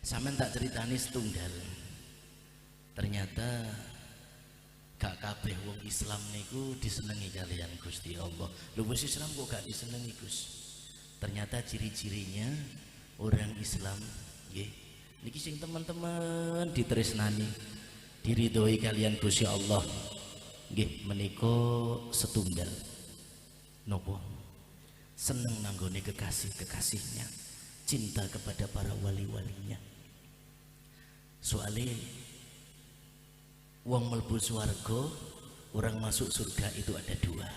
Sampeyan tak ceritani setunggal. Ternyata gak kabeh wong Islam niku disenengi kalian Gusti Allah. Lho wis Islam kok gak disenengi Gus? Ternyata ciri-cirinya orang Islam nggih. Niki sing teman-teman ditresnani, diridhoi kalian Gusti Allah. Nggih menika setunggal. Nopo? Seneng nanggone kekasih-kekasihnya, cinta kepada para wali-walinya. Soalnya wong mlebu swarga, orang masuk surga itu ada dua.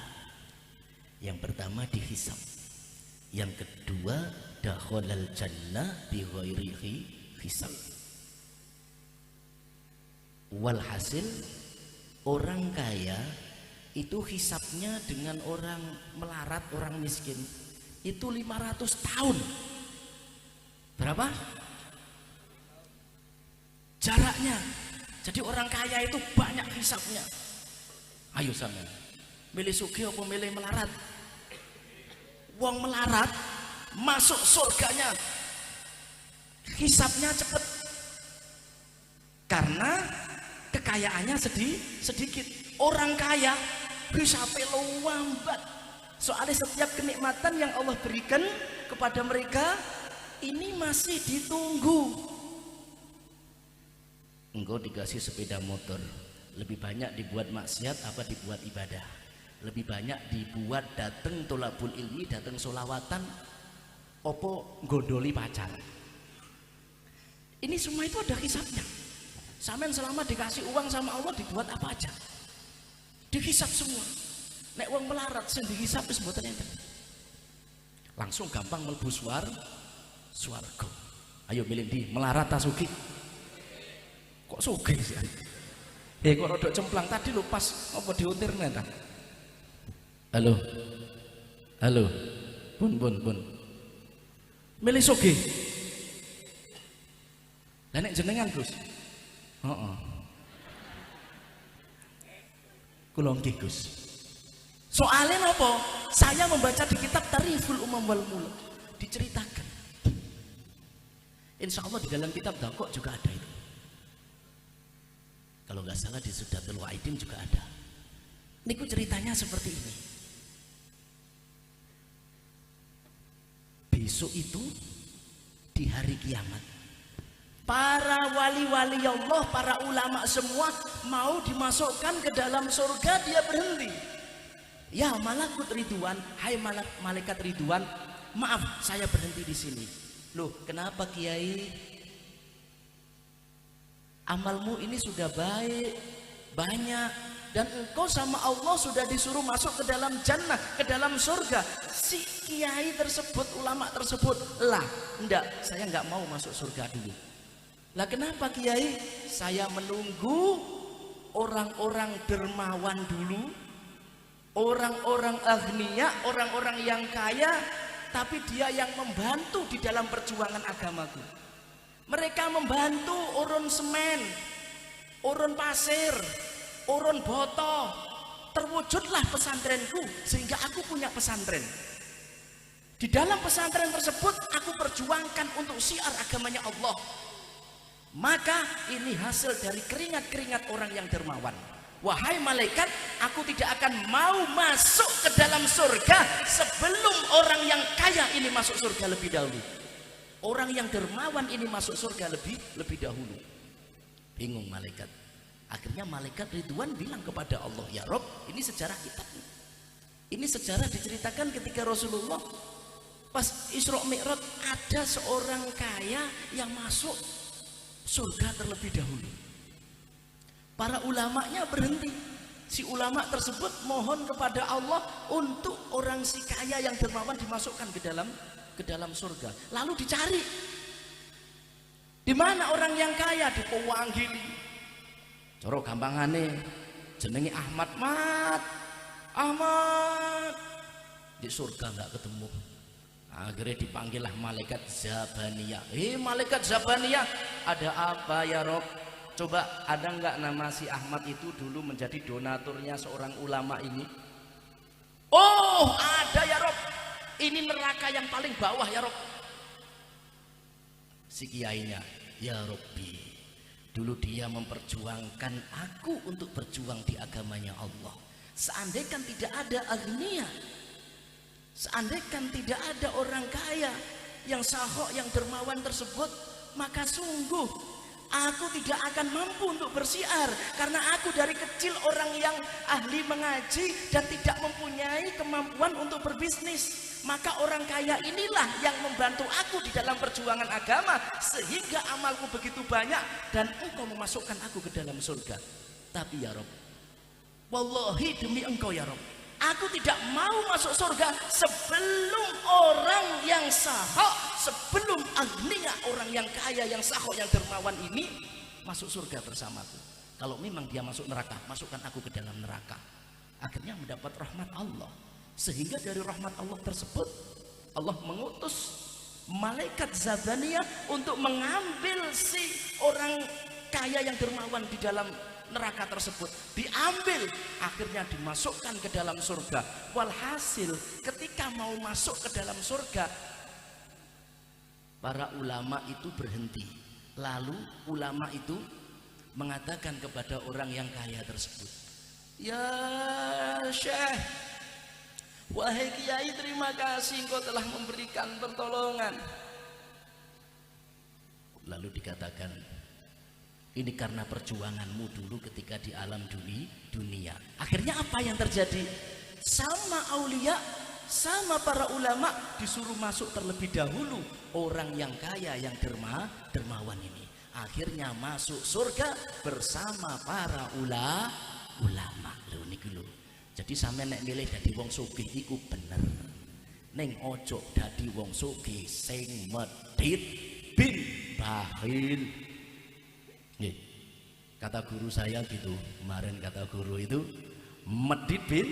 Yang pertama dihisab, yang kedua dakhalal jannah bi ghairi hisab. Walhasil orang kaya itu hisabnya dengan orang melarat, orang miskin itu 500 tahun. Berapa? Jaraknya. Jadi orang kaya itu banyak hisabnya. Ayo sampean, milih sugih apa milih melarat? Wong melarat masuk surganya hisabnya cepet karena kekayaannya sedikit. Orang kaya hisabnya lambat. Soalnya setiap kenikmatan yang Allah berikan kepada mereka ini masih ditunggu. Engkau dikasih sepeda motor, lebih banyak dibuat maksiat apa dibuat ibadah? Lebih banyak dibuat dateng tolabul ilmi, dateng solawatan, opo gondoli pacar. Ini semua itu ada hisabnya. Sampean selama dikasih uang sama Allah dibuat apa aja? Dihisab semua. Nek wong melarat sing dihisab wis mboten enten. Langsung gampang mlebu swarga. Ayo milih di melarat ta sugih? Kok sugih sih? Kok rodok cemplang tadi lho pas apa diutirne ta? Halo. Halo. Pun. Milih sugih. Lah nek jenengan Gus? Heeh. Kula nggih Gus. Soalnya napa? Saya membaca di kitab Tariful Umam wal Muluk diceritakan. Insya Allah di dalam kitab Dakok juga ada itu. Kalau nggak salah di Sudatul Wa'idin juga ada. Niku ceritanya seperti ini. Besok itu di hari kiamat, para wali-wali Allah, para ulama semua mau dimasukkan ke dalam surga, dia berhenti. Ya malakut Ridwan, hai malaikat Ridwan, maaf saya berhenti di sini. Loh kenapa Kiai? Amalmu ini sudah baik, banyak, dan engkau sama Allah sudah disuruh masuk ke dalam jannah, ke dalam surga. Si Kiai tersebut, ulama tersebut, lah enggak, saya enggak mau masuk surga dulu. Lah kenapa Kiai? Saya menunggu orang-orang dermawan dulu, orang-orang agniya, orang-orang yang kaya, tapi dia yang membantu di dalam perjuangan agamaku. Mereka membantu urun semen, urun pasir, urun boto. Terwujudlah pesantrenku sehingga aku punya pesantren. Di dalam pesantren tersebut aku perjuangkan untuk syiar agamanya Allah. Maka ini hasil dari keringat-keringat orang yang dermawan. Wahai malaikat, aku tidak akan mau masuk ke dalam surga sebelum orang yang kaya ini masuk surga lebih dahulu. Orang yang dermawan ini masuk surga lebih dahulu. Bingung malaikat. Akhirnya malaikat Ridwan bilang kepada Allah, ya Rob, ini sejarah kitab. Ini sejarah diceritakan ketika Rasulullah pas Isra Mi'raj ada seorang kaya yang masuk surga terlebih dahulu. Para ulamanya berhenti. Si ulama tersebut mohon kepada Allah untuk orang si kaya yang dermawan dimasukkan ke dalam surga. Lalu dicari, di mana orang yang kaya? Di Pewanggili. Coro gampangane jenenge Ahmad di surga nggak ketemu. Akhirnya dipanggillah malaikat Zabaniyah. Malaikat Zabaniyah, ada apa ya Rob? Coba ada nggak nama si Ahmad itu dulu menjadi donaturnya seorang ulama ini? Oh ada ya Rob. Ini neraka yang paling bawah ya Rob. Si kiainya, Ya Rabbi, dulu dia memperjuangkan aku untuk berjuang di agamanya Allah. Seandainya tidak ada agnia, seandainya tidak ada orang kaya yang sahok, yang dermawan tersebut, maka sungguh aku tidak akan mampu untuk bersiar, karena aku dari kecil orang yang ahli mengaji dan tidak mempunyai kemampuan untuk berbisnis. Maka orang kaya inilah yang membantu aku di dalam perjuangan agama, sehingga amalku begitu banyak dan engkau memasukkan aku ke dalam surga. Tapi ya Rob, wallahi demi engkau ya Rob, aku tidak mau masuk surga sebelum orang yang sahok, sebelum agniya, orang yang kaya, yang sahok, yang dermawan ini masuk surga bersamaku. Kalau memang dia masuk neraka, masukkan aku ke dalam neraka. Akhirnya mendapat rahmat Allah. Sehingga dari rahmat Allah tersebut, Allah mengutus malaikat Zabaniyah untuk mengambil si orang kaya yang dermawan di dalam neraka tersebut. Diambil, akhirnya dimasukkan ke dalam surga. Walhasil ketika mau masuk ke dalam surga, para ulama itu berhenti. Lalu ulama itu mengatakan kepada orang yang kaya tersebut, ya Syekh, wahai Kiai, terima kasih engkau telah memberikan pertolongan. Lalu dikatakan, ini karena perjuanganmu dulu ketika di alam dunia. Akhirnya apa yang terjadi? Sama aulia, sama para ulama disuruh masuk terlebih dahulu. Orang yang kaya, yang dermawan ini akhirnya masuk surga bersama para ulama. Lho niki lho. Jadi sampe nek milih dadi wong sugih iku bener. Ning ojo dadi wong sugih sing medhit bin bakhil. Nih, kata guru saya gitu kemarin, kata guru itu medhit bin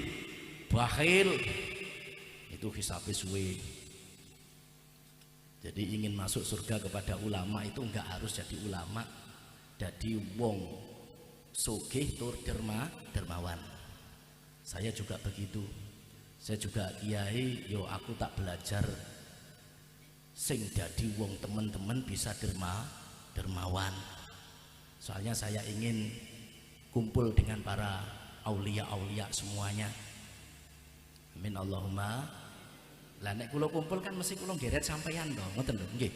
bakhil itu hisabnya suwe. Jadi ingin masuk surga kepada ulama itu enggak harus jadi ulama, jadi wong sugih tur dermawan. Saya juga begitu. Saya juga kiai, yo aku tak belajar sing dadi wong teman-teman bisa dermawan. Soalnya saya ingin kumpul dengan para aulia-aulia semuanya. Amin Allahumma. Lah nek kula kumpul kan mesti kula geret sampeyan to, ngoten lho nggih.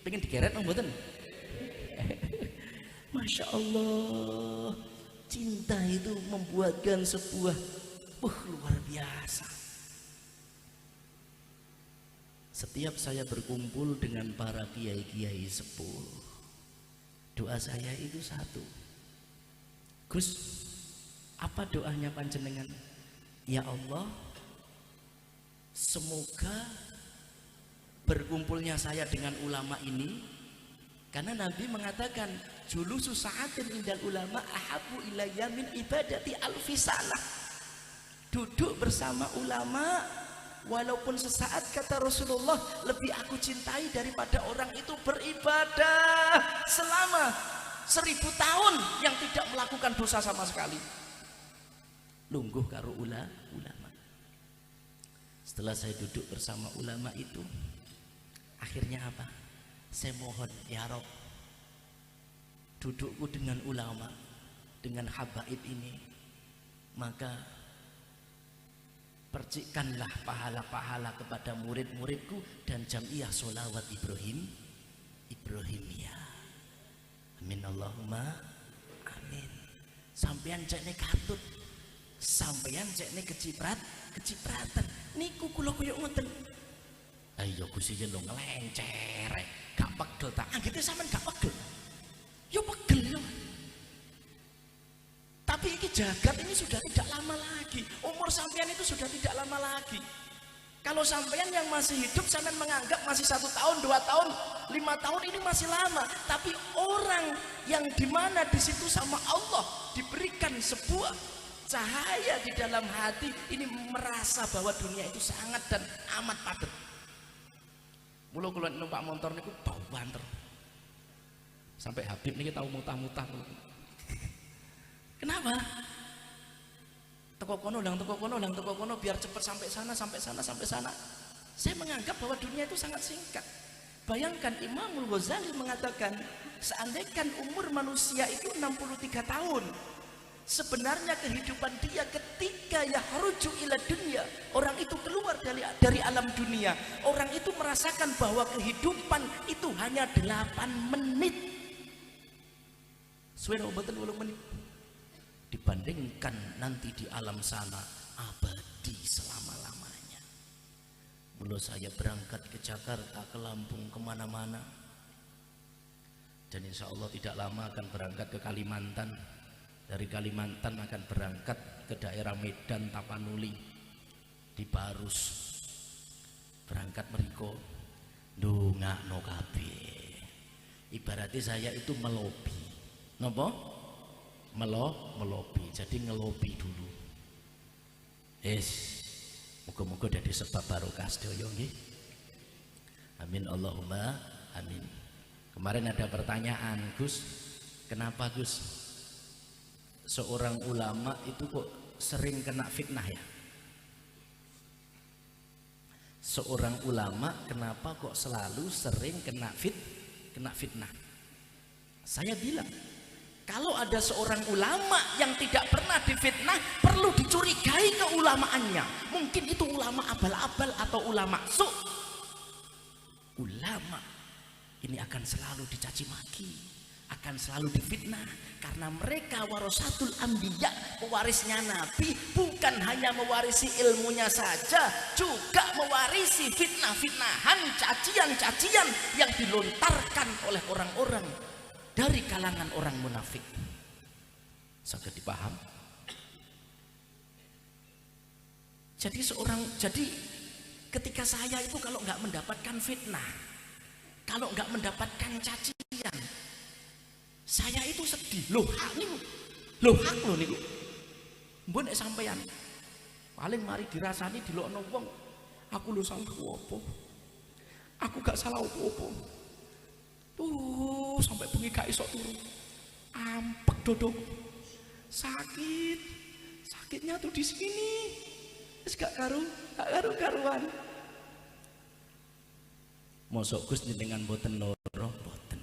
Pengen digeret nang mboten? Masya Allah, cinta itu membuatkan sebuah luar biasa. Setiap saya berkumpul dengan para kiai-kiai sepuh, doa saya itu satu. Gus, apa doanya panjenengan? Ya Allah, semoga berkumpulnya saya dengan ulama ini, karena Nabi mengatakan julusu sa'atin indal ulama ahabu ilayya min ibadati alfi sanah. Duduk bersama ulama walaupun sesaat, kata Rasulullah, lebih aku cintai daripada orang itu beribadah selama 1000 tahun yang tidak melakukan dosa sama sekali. Lungguh karo ulama. Setelah saya duduk bersama ulama itu, akhirnya apa? Saya mohon ya Rob, dudukku dengan ulama, dengan habaib ini, maka percikanlah pahala-pahala kepada murid-muridku dan jamiah sholawat Ibrahimiyah. Amin Allahumma amin. Sampeyan cekne katut, sampeyan cekne kecipratan niku kula koyo ngoten. Ayo Gusti yen lho nglencer gak pegel tak anggite sampean gak pegel. Yo pegel yo. Tapi ini jagat ini sudah tidak lama lagi. Umur sampean itu sudah tidak lama lagi. Kalau sampean yang masih hidup, sampean menganggap masih 1 tahun, 2 tahun, 5 tahun ini masih lama. Tapi orang yang dimana di situ sama Allah diberikan sebuah cahaya di dalam hati, ini merasa bahwa dunia itu sangat dan amat padat. Mula kula numpak motor niku bau banter. Sampai Habib niki tahu mutah-mutah. Kenapa? Teko kono biar cepat sampai sana. Saya menganggap bahwa dunia itu sangat singkat. Bayangkan Imamul Ghazali mengatakan, seandainya umur manusia itu 63 tahun, sebenarnya kehidupan dia ketika yahruju ila dunia, orang itu keluar dari alam dunia, orang itu merasakan bahwa kehidupan itu hanya 8 menit. Sudah betul 8 menit. Dibandingkan nanti di alam sana abadi selama-lamanya. Mula saya berangkat ke Jakarta, ke Lampung, kemana-mana, dan insya Allah tidak lama akan berangkat ke Kalimantan. Dari Kalimantan akan berangkat ke daerah Medan, Tapanuli, di Barus. Berangkat meriko ndongakno kabeh. Ibaratnya saya itu melobi. Napa? Melobi. Jadi ngelobi dulu. Muga-muga dadi sebab barokah sedaya nggih. Amin Allahumma amin. Kemarin ada pertanyaan, Gus, kenapa Gus seorang ulama itu kok sering kena fitnah ya? Seorang ulama kenapa kok selalu sering kena fitnah? Saya bilang, kalau ada seorang ulama yang tidak pernah difitnah, perlu dicurigai keulamaannya. Mungkin itu ulama abal-abal atau ulama su. Ulama ini akan selalu dicaci maki, akan selalu difitnah, karena mereka warasatul anbiya, pewarisnya Nabi, bukan hanya mewarisi ilmunya saja, juga mewarisi fitnah-fitnahan, cacian-cacian yang dilontarkan oleh orang-orang dari kalangan orang munafik. Sangat dipaham. Jadi ketika saya itu kalau nggak mendapatkan fitnah, kalau nggak mendapatkan cacian, saya itu sedih. Loh hak niku. Mbok nek sampean paling mari dirasani dilokno wong, aku lho salah opo? Aku gak salah opo-opo. Tuh sampai bengi gak iso turu. Ampek dodok. Sakitnya tuh di sini. Wis gak karuan. Mosok Gus jenengan boten loro, boten.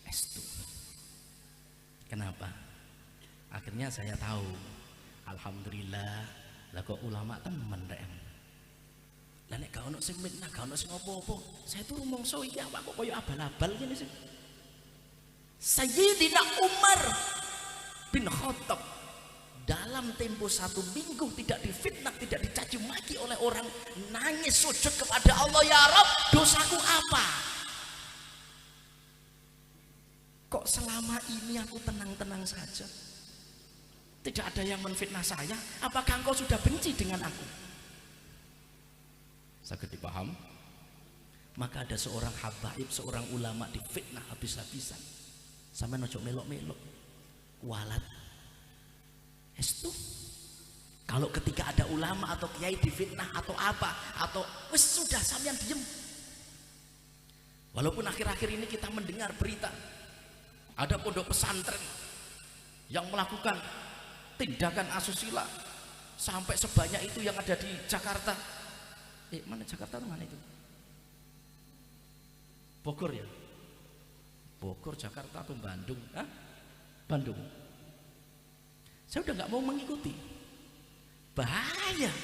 Estu. Kenapa? Akhirnya saya tahu, alhamdulillah, lah kok ulama temen rek. Lah nek gak ono sing mitnah, gak ono sing apa-apa, saya tuh rumangsa iki apa kok koyo abal-abal ngene sih. Sayyidina Umar bin Khattab dalam tempo 1 minggu tidak difitnah, tidak dicaci maki oleh orang, nangis sujud kepada Allah, ya Rabb, dosaku apa? Kok selama ini aku tenang-tenang saja, tidak ada yang menfitnah saya? Apakah engkau sudah benci dengan aku? Sangat dipaham. Maka ada seorang habaib, seorang ulama difitnah habis-habisan. Sampai nojok melok-melok walat estu. Kalau ketika ada ulama atau kiai difitnah atau apa, atau wis sudah sampean diem. Walaupun akhir-akhir ini kita mendengar berita ada pondok pesantren yang melakukan tindakan asusila sampai sebanyak itu yang ada di Jakarta. Mana Jakarta mana itu? Bogor ya? Bogor, Jakarta atau Bandung? Hah? Bandung. Saya udah nggak mau mengikuti. Bahaya.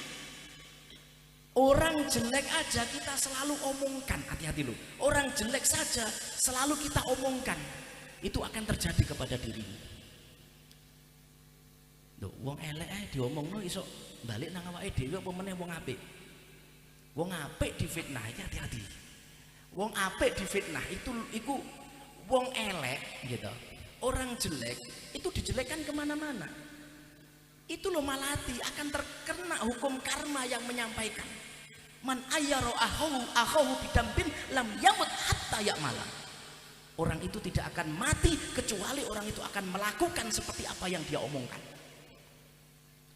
Orang jelek aja kita selalu omongkan, hati-hati loh. Orang jelek saja selalu kita omongkan. Itu akan terjadi kepada dirimu. Loh, wong elek diomongno iso balik nang awake dhewe apa meneh wong apik. Wong apik difitnah iki hati-hati. Wong apik difitnah iku wong elek gitu. Orang jelek itu dijelekkan kemana-mana. Itu loh malati akan terkena hukum karma yang menyampaikan. Man ayyara akhahu bidambin lam yamut hatta ya'mala. Orang itu tidak akan mati kecuali orang itu akan melakukan seperti apa yang dia omongkan.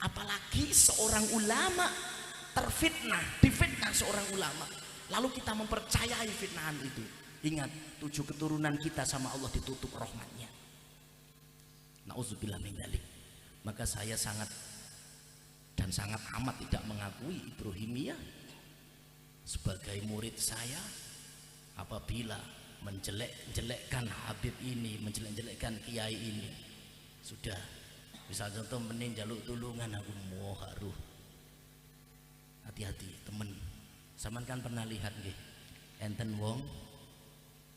Apalagi seorang ulama terfitnah, difitnah seorang ulama, lalu kita mempercayai fitnahan itu. Ingat, 7 keturunan kita sama Allah ditutup rahmatnya. Nauzubillah min dzalik. Maka saya sangat amat tidak mengakui Ibrahimiyah sebagai murid saya, apabila menjelek-jelekkan Habib ini, menjelek-jelekkan kiai ini, sudah bisa contoh mending jaluk tulungan aku mau haruh. Hati-hati temen, sampean kan pernah lihat nggih, enten wong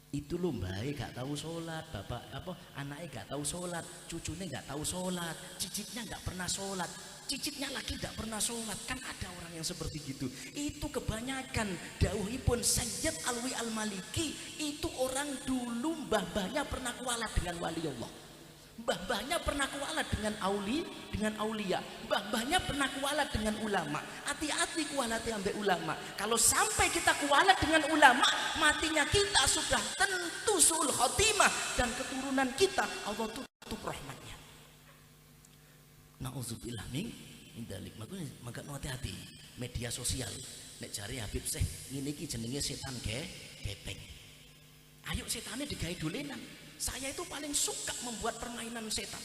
itu lho mbake gak tahu sholat, bapak apa anaknya gak tahu sholat, cucunya gak tahu sholat, cicitnya gak pernah sholat, cicitnya lagi gak pernah sholat. Kan ada orang yang seperti gitu. Itu kebanyakan dawuhipun Sayyid Alwi Al-Maliki, itu orang dulu mbah-mbahnya pernah kualat dengan wali Allah, mbah-mbahnya pernah kualat dengan aulia, mbah-mbahnya pernah kualat dengan ulama. Hati-hati kualati ambek ulama. Kalau sampai kita kualat dengan ulama, matinya kita sudah tentu suul khotimah, dan keturunan kita Allah tutup rahmatnya. Nauzubillah min dzalik. Maka hati-hati media sosial. Nek jare Habib Syekh ngene iki jenenge setan gepeng. Ayo setane digawe dolenan. Saya itu paling suka membuat permainan setan.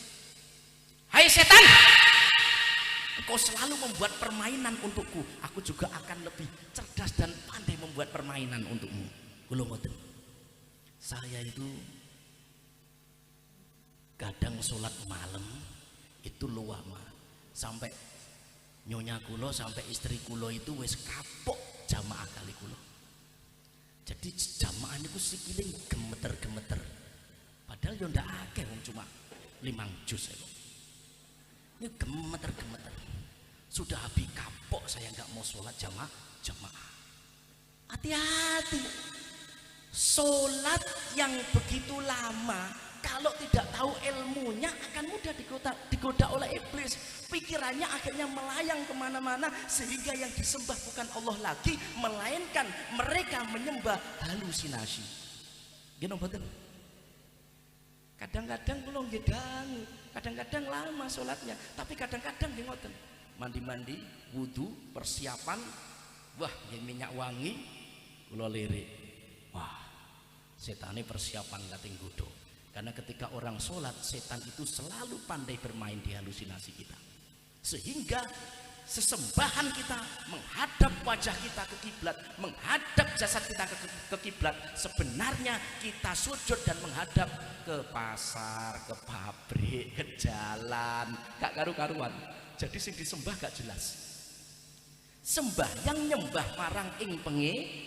Hai setan, engkau selalu membuat permainan untukku, aku juga akan lebih cerdas dan pandai membuat permainan untukmu. Kula ngoten. Saya itu kadang sholat malam itu luama, sampai nyonya kula sampai istri kula itu wis kapok jamaah kali kula. Jadi jamaah niku sikile gemeter-gemeter. Padahal yo ndak akeh wong cuma 5 juz ya. Ini gemeter-gemeter. Sudah habis kapok saya nggak mau sholat jamaah. Hati-hati. Sholat yang begitu lama kalau tidak tahu ilmunya akan mudah digoda oleh iblis. Pikirannya akhirnya melayang kemana-mana, sehingga yang disembah bukan Allah lagi, melainkan mereka menyembah halusinasi. Gini betul. Kadang-kadang belum gedang, kadang-kadang lama sholatnya, tapi kadang-kadang dia ngoten mandi-mandi, wudhu, persiapan, wah yang minyak wangi, kula lirik, wah setane persiapan kating godho. Karena ketika orang sholat, setan itu selalu pandai bermain di halusinasi kita, sehingga sesembahan kita menghadap wajah kita ke kiblat, menghadap jasad kita ke kiblat, sebenarnya kita sujud dan menghadap ke pasar, ke pabrik, ke jalan, gak karu-karuan. Jadi sing disembah gak jelas. Sembahyang nyembah marang ing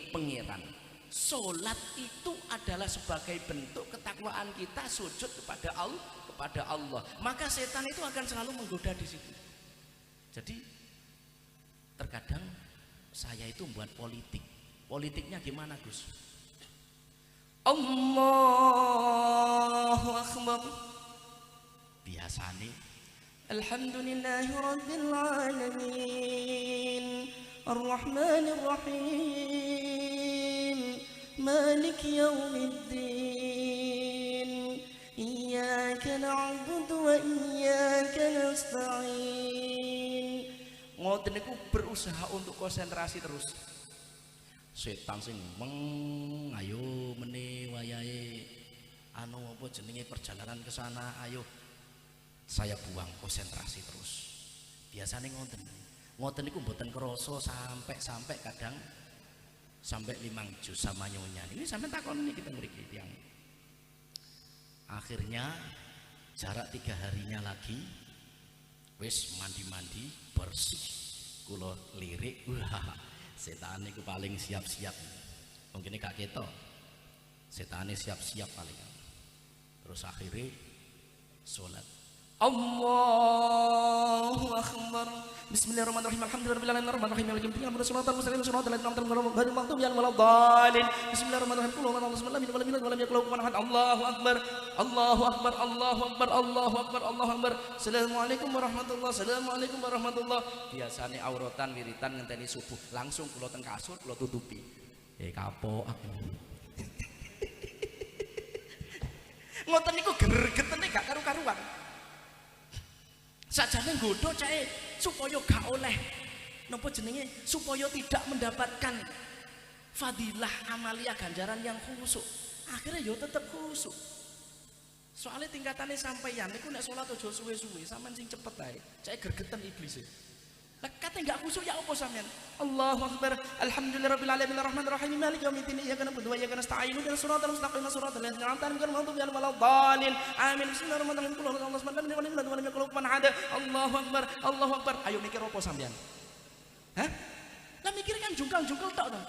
pengiran. Salat itu adalah sebagai bentuk ketakwaan kita, sujud kepada Allah. Maka setan itu akan selalu menggoda di situ. Jadi terkadang saya itu buat politik. Politiknya gimana, Gus? Allahu Akbar. Biasanya Alhamdulillahirabbil alamin Ar-Rahmanir Rahim Malik Yaumiddin Iyyaka na'budu wa iyyaka nasta'in. Ngoten niku berusaha untuk konsentrasi terus. Setan sing ayo meneh wayahe anu apa jenenge perjalanan ke sana, ayo saya buang konsentrasi terus. Biasanya ngoten niku mboten kerasa sampai kadang sampai 5 juz sama nyonya. Ini sampai takon ini kita mriki tiyang. Akhirnya jarak 3 harinya lagi wis mandi-mandi bersih, kula lirik, wah setan niku paling siap-siap. Mungkin gak ketok, setane siap-siap paling. Terus akhirnya sholat. Allahu Akbar. Bismillahirrahmanirrahim. Alhamdulillahirabbil alamin arrahmanirrahim maliki yaumiddin iyyaka na'budu wa iyyaka nasta'in ihdinas siratal ladzina an'amta 'alaihim ghairil maghdubi 'alaihim waladdallin. Bismillahirrahmanirrahim. Qul huwallahu ahad Allahu samad lam yalid walam yakul lahu kufuwan ahad. Allahu Akbar. Allahu Akbar. Allahu Akbar. Allahu Akbar. Allahu Akbar. Assalamualaikum warahmatullahi. Assalamualaikum warahmatullahi. Biasane auratan wiritan ngenteni subuh, langsung kula teng kasur kula tutupi. Kapok aku. Ngoten niku geger-getene gak karu-karuan. Sajane nggodho cae supaya gak oleh napa jenenge, supaya tidak mendapatkan fadilah amalia ganjaran yang khusuk. Akhirnya yo tetep khusuk. Soalnya tingkatannya sampeyan niku nek salat aja suwe-suwe, sampean sing cepet ae. Cae gergeten iblis. Kate enggak khusyuk ya apa sampean? Allahu akbar. Alhamdulillahirabbil alamin arrahmanir rahim maliki yaumiddin iyyaka na'budu wa iyyaka nasta'in ihdinas siratal mustaqim siratal ladzina an'amta 'alaihim ghairil maghdubi 'alaihim waladdallin. Amin. Bismillahirrahmanirrahim. Qul huwallahu ahad, lam yakul lahu kufuwan ahad. Allahu akbar. Allahu akbar. Ayo mikir apa sampean? Hah? Lah mikir kan jungkal-jungkal tok to.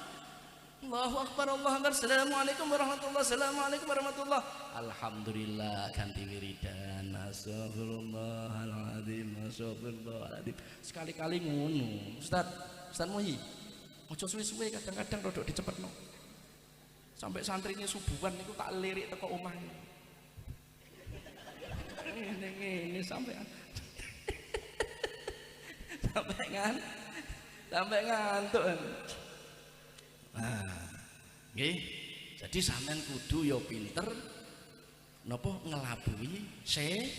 Allahu akbar, Allahu akbar. Assalamualaikum warahmatullahi, assalamualaikum warahmatullahi. Alhamdulillah ganti wiridan. Astagfirullahaladzim, astagfirullahaladzim. Sekali-kali ngono. Ustaz Muhi. Ojo suwe-suwe kadang-kadang rodok dicepetno. Sampai santrinya subuhan niku tak lirik teko omah. Ini sampai sampai ngantuk. Nah, nggih. Jadi sampean kudu ya pinter napa ngelabui setan,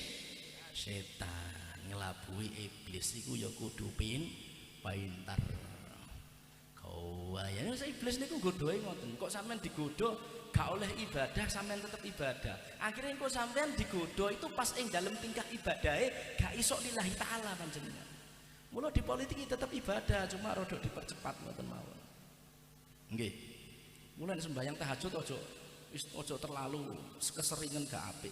ngelabui iblis iku ya kudu pinter. Kau ya iblis niku godhoe ngoten. Kok sampean digodho gak oleh ibadah, sampean tetep ibadah. Akhirnya kok sampean digodho itu pas ing dalam tingkah ibadahe gak iso lillahi taala panjenengan. Mula di politik tetep ibadah, cuma rodok dipercepat ngoten mawon. Nggih. Mulai sembahyang tahajud ojo terlalu keseringan gak apik.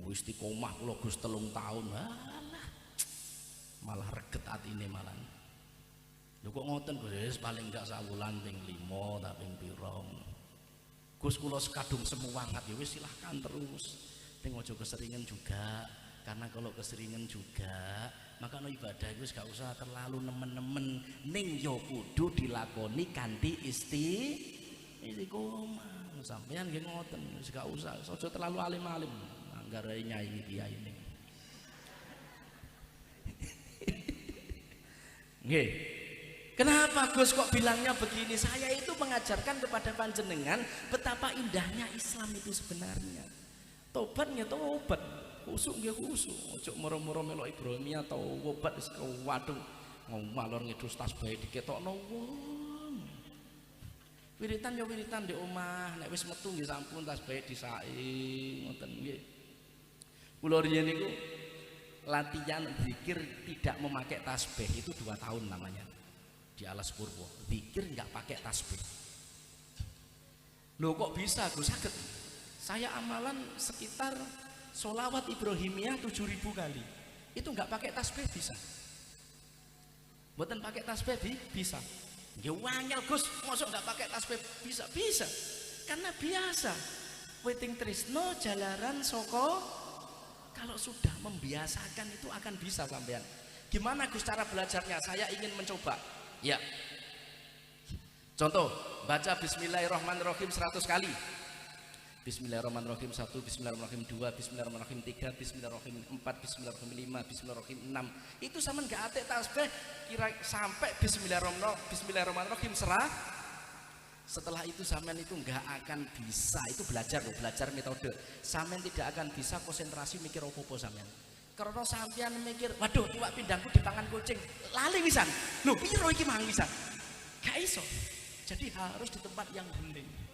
Wis istiqomah kula Gus 3 tahun. Alah. Malah reget atine malah. Lho kok ngoten Gus, paling enggak sawulan ping 5 ta ping pira. Gus kula sekadung semuangat ya wis silahkan terus. Ning ojo keseringan juga. Karena kalau keseringan juga maka no ibadah itu gak usah terlalu nemen-nemen, ning yo kudu dilakoni kanthi istiqomah. Sampeyan nggih ngoten, gak usah aja terlalu alim-alim anggere nyai kiai ini. Nggih. Kenapa Gus kok bilangnya begini? Saya itu mengajarkan kepada panjenengan betapa indahnya Islam itu sebenarnya. Tobatnya tobat. Khusuk nggih khusuk, ojo moro-moro melok Ibrahimiyah tobat wis waduh ngomalor ngidus tasbih diketokno wong. Wiritan ya wiritan di omah, nek wis metu nggih sampun tasbih disai ngoten nggih. Kula riyen niku latihan zikir tidak memakai tasbih itu 2 tahun namanya. Di Alas Purwo, zikir enggak pakai tasbih. Loh kok bisa Gus saged? Saya amalan sekitar sholawat Ibrahimiyah 7.000 kali itu nggak pakai tasbih bisa, buatan pakai tasbih bisa. Ya wangel Gus, masuk nggak pakai tasbih bisa karena biasa. Weting trisno jalaran soko, kalau sudah membiasakan itu akan bisa sampean. Gimana Gus cara belajarnya? Saya ingin mencoba. Ya, contoh baca Bismillahirrahmanirrahim 100 kali. Bismillahirrahmanirrahim 1, Bismillahirrahmanirrahim 2, Bismillahirrahmanirrahim 3, Bismillahirrahmanirrahim 4, Bismillahirrahmanirrahim 5, Bismillahirrahmanirrahim 6. Itu sama nggak atik tasbih kira sampai Bismillahirrahmanirrahim serah. Setelah itu sampean itu nggak akan bisa, itu belajar metode. Sampean tidak akan bisa konsentrasi mikir opo-opo sampean. Karena sampean mikir, waduh tuwak pindangku dipangan kucing, lali wisan. Lho piro iki mang wisan? Gak iso. Jadi harus di tempat yang hening.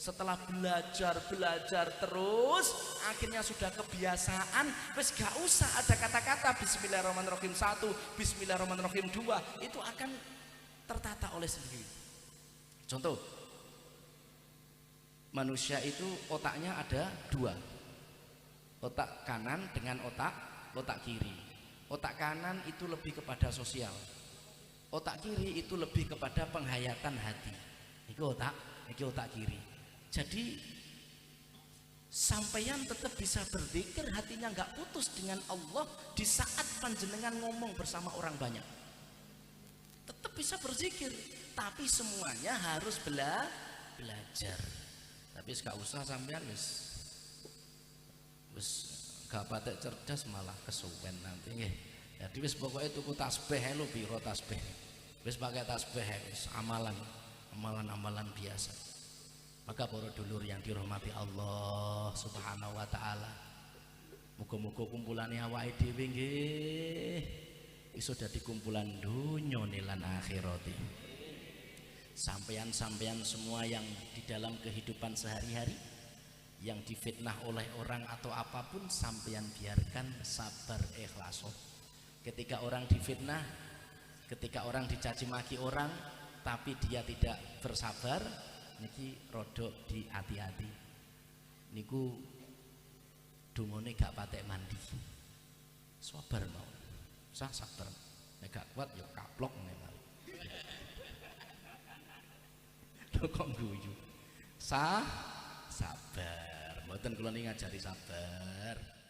Setelah belajar terus akhirnya sudah kebiasaan, wes gak usah ada kata-kata Bismillahirrahmanirrahim 1, Bismillahirrahmanirrahim 2, itu akan tertata oleh sendiri. Contoh, manusia itu otaknya ada 2, otak kanan dengan otak kiri. Otak kanan itu lebih kepada sosial, otak kiri itu lebih kepada penghayatan hati. Itu otak kiri. Jadi sampeyan tetap bisa berzikir, hatinya nggak putus dengan Allah di saat panjenengan ngomong bersama orang banyak. Tetap bisa berzikir, tapi semuanya harus belajar. Tapi gak usah sampean wis gak patek cerdas malah kesuwen nanti nggih. Jadi wis pokoknya tuku tasbih lho piro tasbih. Wis pakai tasbih wis amalan biasa. Maka para dulur yang dirahmati Allah Subhanahu wa taala, muga-muga kumpulane awake dhewe nggih iso dadi kumpulan donya lan akhirati. Sampeyan-sampeyan semua yang di dalam kehidupan sehari-hari yang difitnah oleh orang atau apapun, sampeyan biarkan, sabar, ikhlas. ketika orang difitnah, ketika orang dicaci maki orang tapi dia tidak bersabar, niki rodok di hati-hati niku dungone gak patek mandi, sabar mau sabar, nek gak kuat ya kaplok ngene lho kok guyu sabar, mboten kula ngajari sabar.